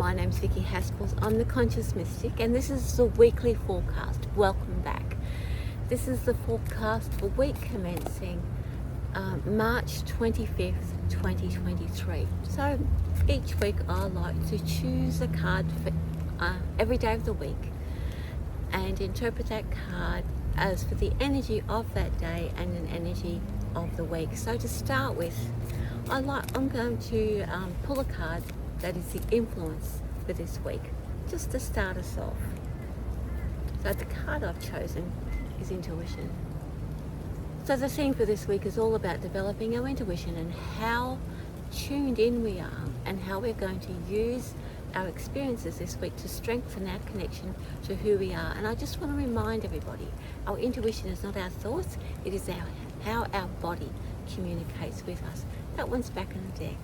my name's Vicki Haspels. I'm the Conscious Mystic, and this is the weekly forecast. Welcome back. This is the forecast for week commencing March 25th, 2023. So each week I like to choose a card for every day of the week and interpret that card as for the energy of that day and an energy of the week. So to start with, I'm going to pull a card that is the influence for this week, just to start us off. So the card I've chosen is intuition. So the theme for this week is all about developing our intuition and how tuned in we are and how we're going to use our experiences this week to strengthen our connection to who we are. And I just want to remind everybody, our intuition is not our thoughts, it is how our body communicates with us. That one's back in the deck.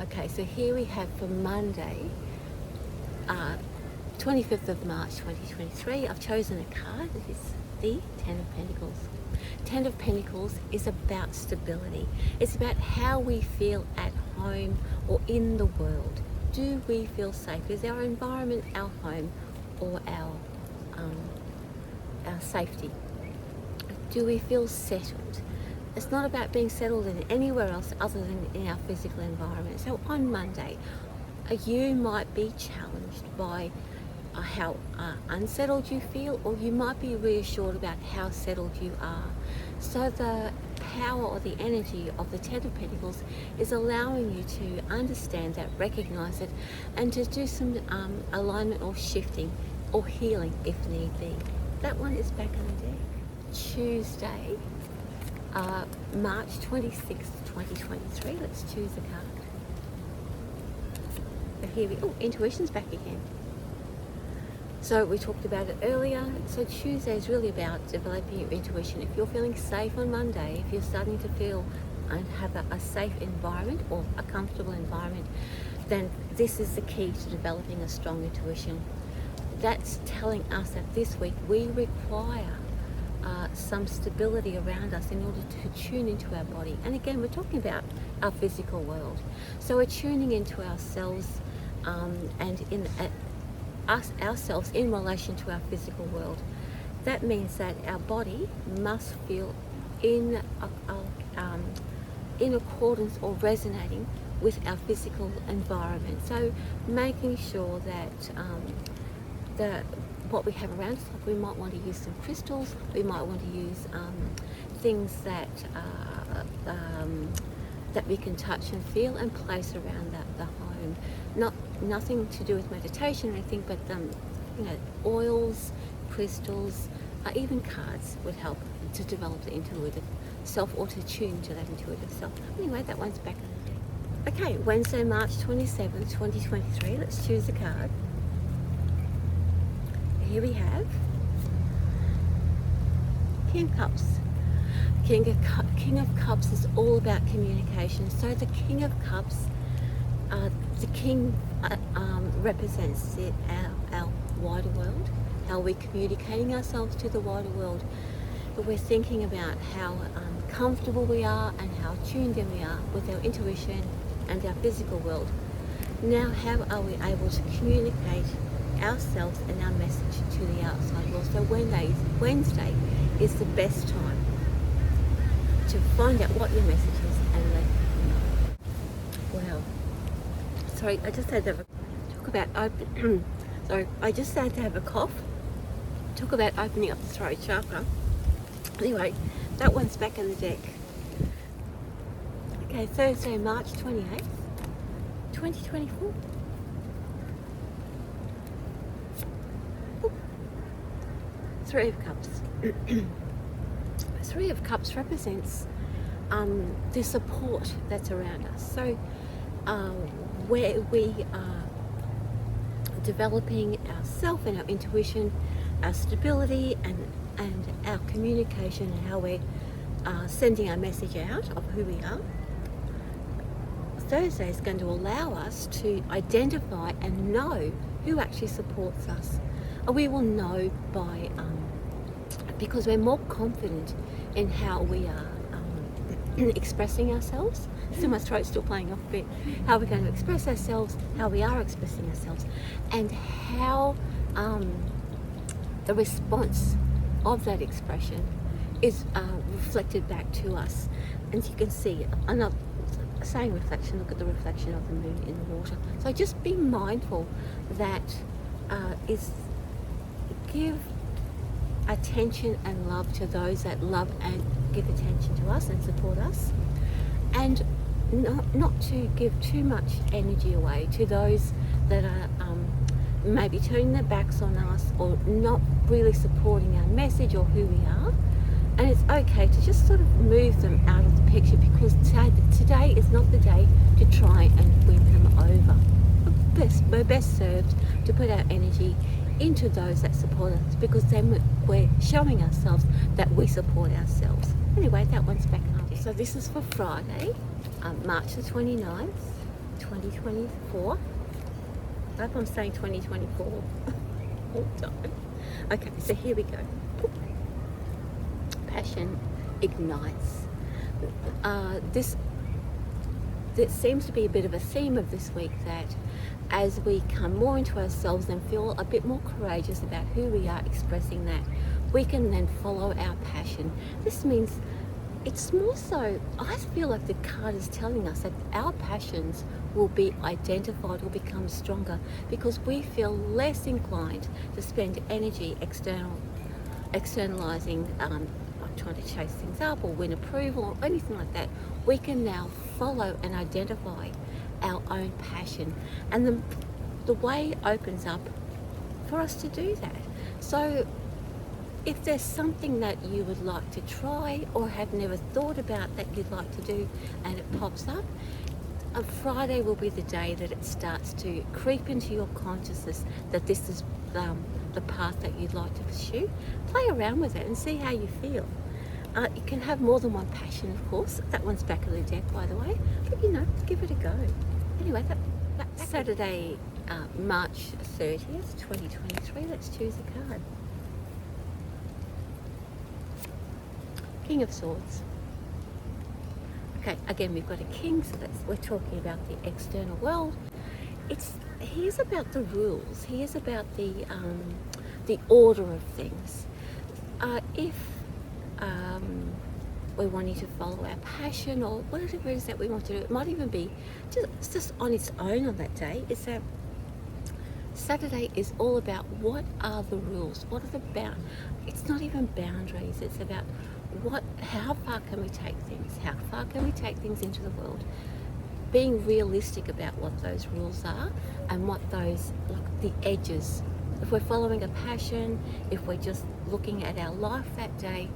Okay, so here we have for Monday, 25th of March 2023, I've chosen a card. It is the Ten of Pentacles. Ten of Pentacles is about stability. It's about how we feel at home or in the world. Do we feel safe? Is our environment our home or our safety? Do we feel settled? It's not about being settled in anywhere else other than in our physical environment. So on Monday, you might be challenged by how unsettled you feel, or you might be reassured about how settled you are. So the power or the energy of the Ten of Pentacles is allowing you to understand that, recognize it, and to do some alignment or shifting or healing if need be. That one is back on the deck. Tuesday, March 26th, 2023. Let's choose a card. So here intuition's back again. So we talked about it earlier. So Tuesday is really about developing your intuition. If you're feeling safe on Monday, if you're starting to feel and have a safe environment or a comfortable environment, then this is the key to developing a strong intuition. That's telling us that this week we require some stability around us in order to tune into our body. And again, we're talking about our physical world. So we're tuning into ourselves and in ourselves in relation to our physical world. That means that our body must feel in accordance or resonating with our physical environment. So making sure that what we have around us, we might want to use some crystals, we might want to use things that we can touch and feel and place around the home. Nothing to do with meditation or anything, but oils, crystals, even cards would help to develop the intuitive self or to tune to that intuitive self. Anyway, that one's back on the deck. Okay, Wednesday, March 27th, 2023. Let's choose a card. Here we have King of Cups. King of Cups is all about communication. So the King of Cups, the King represents our wider world, how we're communicating ourselves to the wider world. But we're thinking about how comfortable we are and how tuned in we are with our intuition and our physical world. Now, how are we able to communicate ourselves and our message to the outside world? So Wednesday is the best time to find out what your message is and let them know. Wow. Sorry, I just had to talk about I just had to have a cough. Talk about opening up the throat chakra. Anyway, that one's back in the deck. Okay, Thursday, March 28th, 2024. Three of Cups. Three of Cups represents the support that's around us. So where we are developing ourself and our intuition, our stability and our communication and how we're sending our message out of who we are. Thursday is going to allow us to identify and know who actually supports us. We will know by because we're more confident in how we are expressing ourselves So my throat's still playing off a bit. How we're going to express ourselves, how we are expressing ourselves, and how the response of that expression is reflected back to us. And you can see, I'm not saying reflection, look at the reflection of the moon in the water. So just be mindful that give attention and love to those that love and give attention to us and support us, and not to give too much energy away to those that are maybe turning their backs on us or not really supporting our message or who we are. And it's okay to just sort of move them out of the picture, because today is not the day to try and win them over. We're best served to put our energy into those that support us, because then we're showing ourselves that we support ourselves. Anyway, that one's back on. So this is for Friday, March the 29th, 2024. I hope I'm saying 2024 all the time. Okay, so here we go. Passion ignites. This seems to be a bit of a theme of this week, that as we come more into ourselves and feel a bit more courageous about who we are expressing, that we can then follow our passion. This means it's more so, I feel like the card is telling us that our passions will be identified, will become stronger, because we feel less inclined to spend energy externalizing, trying to chase things up or win approval or anything like that. We can now follow and identify our own passion, and the way opens up for us to do that. So if there's something that you would like to try or have never thought about that you'd like to do and it pops up, Friday will be the day that it starts to creep into your consciousness that this is the path that you'd like to pursue. Play around with it and see how you feel. You can have more than one passion, of course. That one's back of the deck, by the way. But give it a go. Anyway, that's Saturday, March 30th, 2023. Let's choose a card. King of Swords. Okay, again, we've got a king, so we're talking about the external world. He is about the rules. He is about the order of things. If we're wanting to follow our passion or whatever it is that we want to do, it might even be just on its own on that day. It's that Saturday is all about what are the rules, what are the it's not even boundaries, it's about how far can we take things, how far can we take things into the world, being realistic about what those rules are and what those, like the edges. If we're following a passion, if we're just looking at our life that day,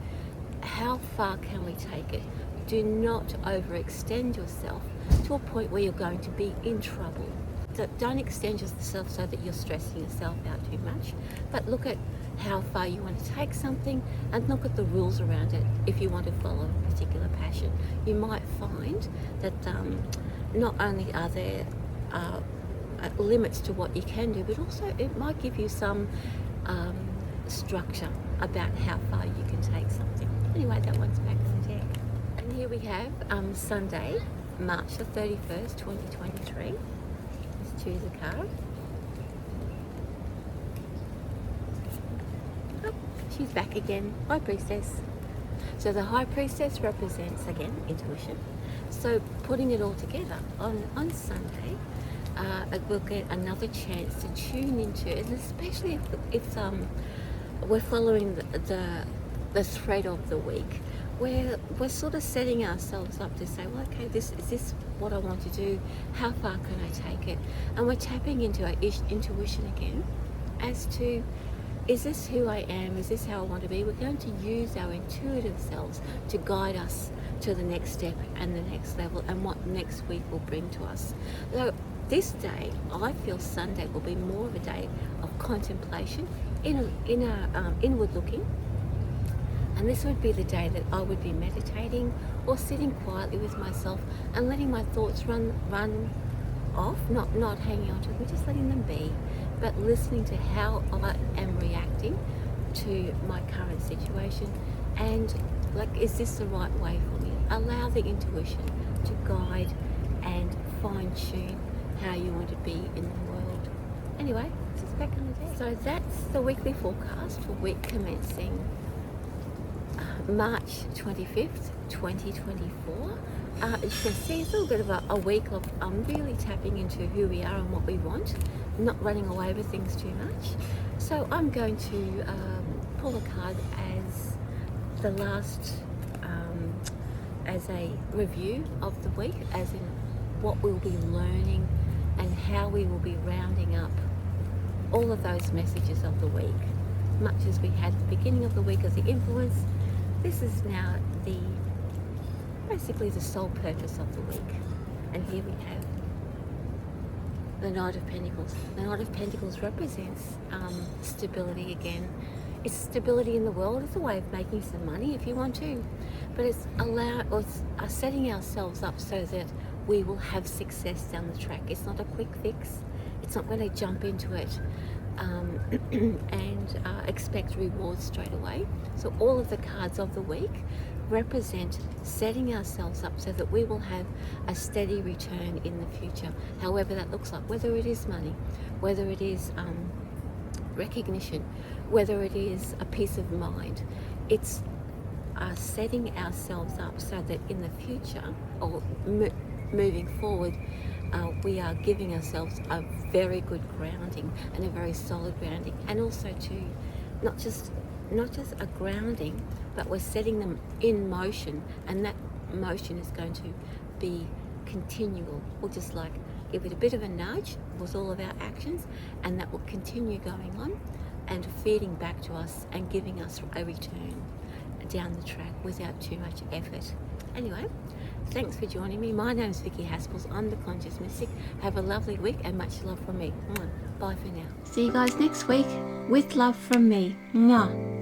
how far can we take it? Do not overextend yourself to a point where you're going to be in trouble. Don't extend yourself so that you're stressing yourself out too much, but look at how far you want to take something and look at the rules around it. If you want to follow a particular passion, you might find that not only are there limits to what you can do, but also it might give you some structure about how far you can take something. Anyway, that one's back on deck. And here we have Sunday, March the 31st, 2023. Let's choose a card. Oh, she's back again. High Priestess. So the High Priestess represents, again, intuition. So putting it all together on Sunday, we'll get another chance to tune into it, and especially if we're following the thread of the week, where we're sort of setting ourselves up to say, well, okay, is this what I want to do? How far can I take it? And we're tapping into our intuition again as to, is this who I am? Is this how I want to be? We're going to use our intuitive selves to guide us to the next step and the next level and what next week will bring to us. So this day, I feel Sunday will be more of a day of contemplation, inward looking. And this would be the day that I would be meditating or sitting quietly with myself and letting my thoughts run off, not hanging on to them, just letting them be, but listening to how I am reacting to my current situation, and like, is this the right way for me? Allow the intuition to guide and fine-tune how you want to be in the world. Anyway, just back on the day. So that's the weekly forecast for week commencing March 25th, 2024. As you can see, it's a little bit of a week of really tapping into who we are and what we want, not running away with things too much. So I'm going to pull a card as the last, as a review of the week, as in what we'll be learning and how we will be rounding up all of those messages of the week. Much as we had the beginning of the week as the influence, this is now basically the sole purpose of the week. And here we have the Knight of Pentacles. The Knight of Pentacles represents stability again. It's stability in the world. It's a way of making some money if you want to, but it's setting ourselves up so that we will have success down the track. It's not a quick fix. It's not going to jump into it and expect rewards straight away. So all of the cards of the week represent setting ourselves up so that we will have a steady return in the future, however that looks like, whether it is money, whether it is recognition, whether it is a peace of mind. It's setting ourselves up so that in the future, or moving forward, we are giving ourselves a very good grounding and a very solid grounding, and also to not just a grounding, but we're setting them in motion, and that motion is going to be continual. We'll just like give it a bit of a nudge with all of our actions, and that will continue going on and feeding back to us and giving us a return down the track without too much effort. Anyway, thanks for joining me. My name's Vicki Haspels. I'm the Conscious Mystic. Have a lovely week and much love from me. Bye for now. See you guys next week with love from me. Mwah.